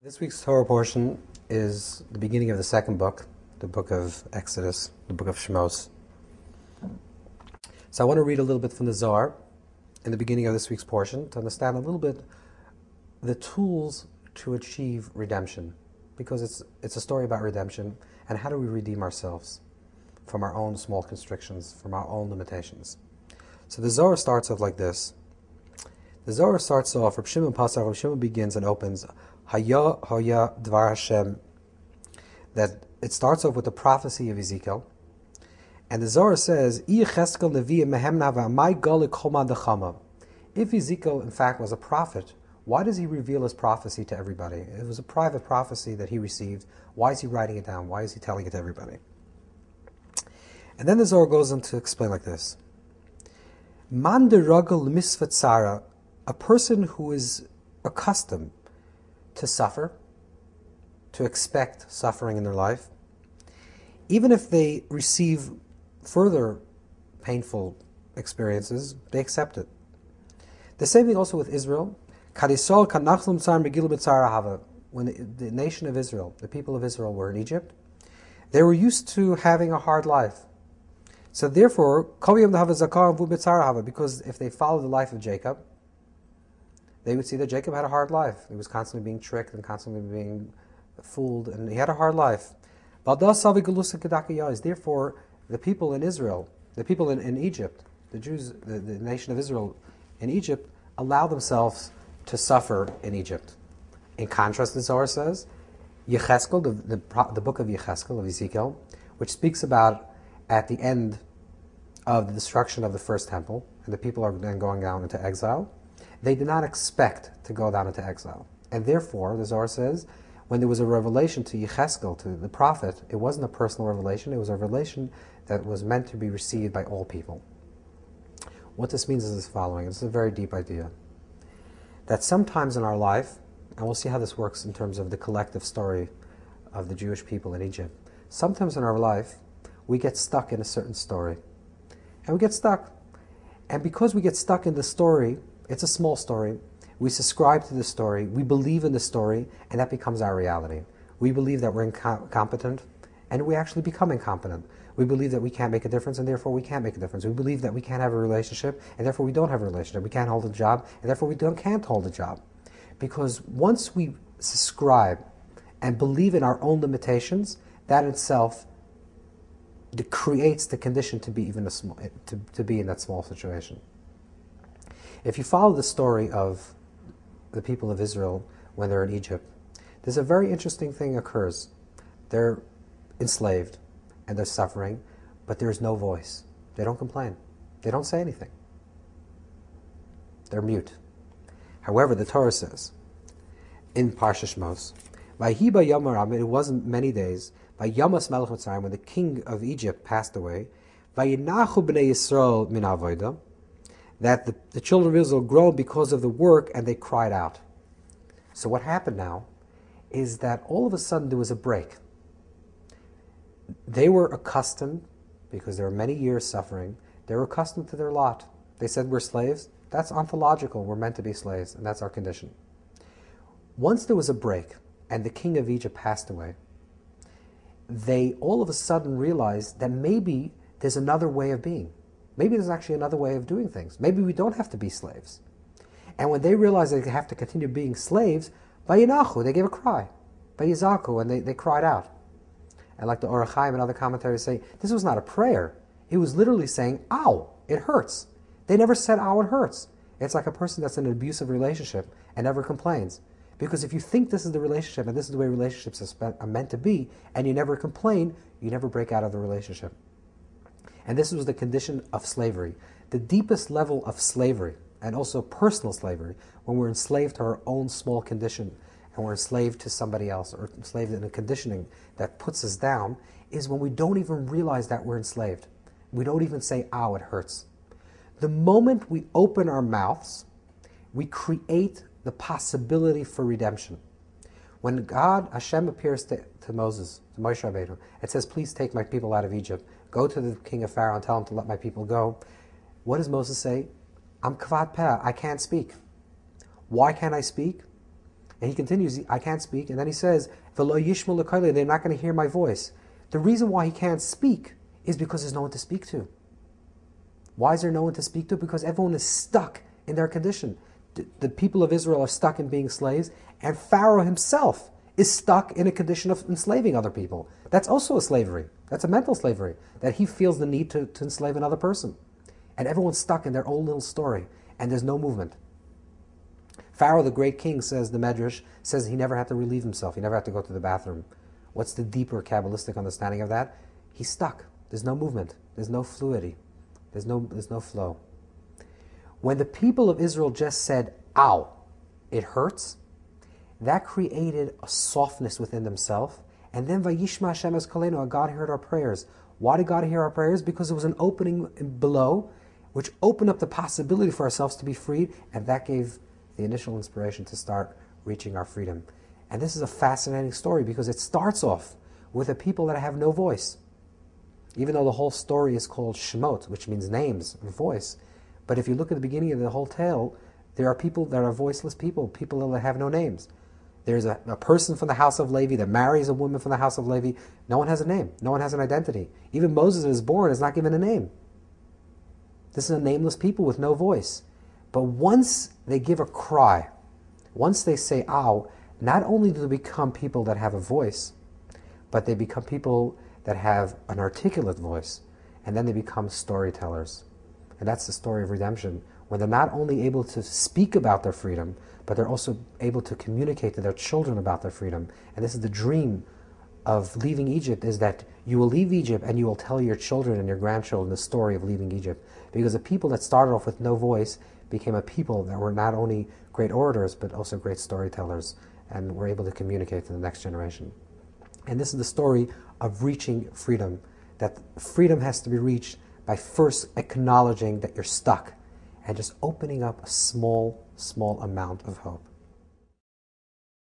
This week's Torah portion is the beginning of the second book, the book of Exodus, the book of Shemos. So I want to read a little bit from the Zohar in the beginning of this week's portion to understand a little bit the tools to achieve redemption, because it's a story about redemption and how do we redeem ourselves from our own small constrictions, from our own limitations. So the Zohar starts off like this. The Zohar starts off, Rabbi Shimon begins and opens Haya Dvar Hashem, that it starts off with the prophecy of Ezekiel. And the Zohar says, If Ezekiel in fact was a prophet, why does he reveal his prophecy to everybody? It was a private prophecy that he received. Why is he writing it down? Why is he telling it to everybody? And then the Zohar goes on to explain like this. Man deragel misvatzara, a person who is accustomed to suffer, to expect suffering in their life, even if they receive further painful experiences, they accept it. The same thing also with Israel. When the nation of Israel, the people of Israel were in Egypt, they were used to having a hard life. So therefore, because if they followed the life of Jacob, they would see that Jacob had a hard life. He was constantly being tricked and constantly being fooled, and he had a hard life. Therefore, the people in Israel, the people in Egypt, the Jews, the nation of Israel in Egypt, allow themselves to suffer in Egypt. In contrast, the Zohar says, Yecheskel, the book of Yecheskel, of Ezekiel, which speaks about at the end of the destruction of the first temple, and the people are then going down into exile, they did not expect to go down into exile. And therefore, the Zohar says, when there was a revelation to Yecheskel, to the prophet, it wasn't a personal revelation, it was a revelation that was meant to be received by all people. What this means is the following. It's a very deep idea. That sometimes in our life, and we'll see how this works in terms of the collective story of the Jewish people in Egypt, sometimes in our life, we get stuck in a certain story. And we get stuck. And because we get stuck in the story, it's a small story, we subscribe to the story, we believe in the story, and that becomes our reality. We believe that we're incompetent, and we actually become incompetent. We believe that we can't make a difference, and therefore we can't make a difference. We believe that we can't have a relationship, and therefore we don't have a relationship. We can't hold a job, and therefore we can't hold a job. Because once we subscribe and believe in our own limitations, that itself creates the condition to be even to be in that small situation. If you follow the story of the people of Israel when they're in Egypt, there's a very interesting thing occurs. They're enslaved and they're suffering, but there's no voice. They don't complain. They don't say anything. They're mute. However, the Torah says in PARSHA SHMOS, it wasn't many days, when the king of Egypt passed away, that the children of Israel groaned because of the work and they cried out. So what happened now is that all of a sudden there was a break. They were accustomed, because there were many years suffering, they were accustomed to their lot. They said, we're slaves. That's ontological. We're meant to be slaves, and that's our condition. Once there was a break and the king of Egypt passed away, they all of a sudden realized that maybe there's another way of being. Maybe there's actually another way of doing things. Maybe we don't have to be slaves. And when they realized they have to continue being slaves, Vayinachu, they gave a cry. Vayizaku, and they cried out. And like the Or HaChaim and other commentaries say, this was not a prayer. It was literally saying, ow, it hurts. They never said, ow, it hurts. It's like a person that's in an abusive relationship and never complains. Because if you think this is the relationship and this is the way relationships are meant to be, and you never complain, you never break out of the relationship. And this was the condition of slavery. The deepest level of slavery, and also personal slavery, when we're enslaved to our own small condition, and we're enslaved to somebody else, or enslaved in a conditioning that puts us down, is when we don't even realize that we're enslaved. We don't even say, ow, it hurts. The moment we open our mouths, we create the possibility for redemption. When God, Hashem, appears to Moses, to Moshe Rabbeinu, and says, please take my people out of Egypt, go to the king of Pharaoh and tell him to let my people go, what does Moses say? I'm kvad peh, I can't speak. Why can't I speak? And he continues, I can't speak. And then he says, V'lo yishmu l'koili, they're not going to hear my voice. The reason why he can't speak is because there's no one to speak to. Why is there no one to speak to? Because everyone is stuck in their condition. The people of Israel are stuck in being slaves, and Pharaoh himself is stuck in a condition of enslaving other people. That's also a slavery. That's a mental slavery, that he feels the need to enslave another person. And everyone's stuck in their own little story, and there's no movement. Pharaoh, the great king, says, the Medrash, says he never had to relieve himself. He never had to go to the bathroom. What's the deeper Kabbalistic understanding of that? He's stuck. There's no movement. There's no fluidity. There's no flow. When the people of Israel just said, ow, it hurts, that created a softness within themselves. And then Vayishma Hashem es kolenu, God heard our prayers. Why did God hear our prayers? Because there was an opening below, which opened up the possibility for ourselves to be freed, and that gave the initial inspiration to start reaching our freedom. And this is a fascinating story because it starts off with a people that have no voice. Even though the whole story is called Shemot, which means names and voice. But if you look at the beginning of the whole tale, there are people that are voiceless people that have no names. There's a person from the house of Levi that marries a woman from the house of Levi. No one has a name. No one has an identity. Even Moses is born is not given a name. This is a nameless people with no voice. But once they give a cry, once they say, ow, not only do they become people that have a voice, but they become people that have an articulate voice, and then they become storytellers. And that's the story of redemption, when they're not only able to speak about their freedom, but they're also able to communicate to their children about their freedom. And this is the dream of leaving Egypt, is that you will leave Egypt and you will tell your children and your grandchildren the story of leaving Egypt. Because the people that started off with no voice became a people that were not only great orators, but also great storytellers, and were able to communicate to the next generation. And this is the story of reaching freedom, that freedom has to be reached by first acknowledging that you're stuck and just opening up a small amount of hope.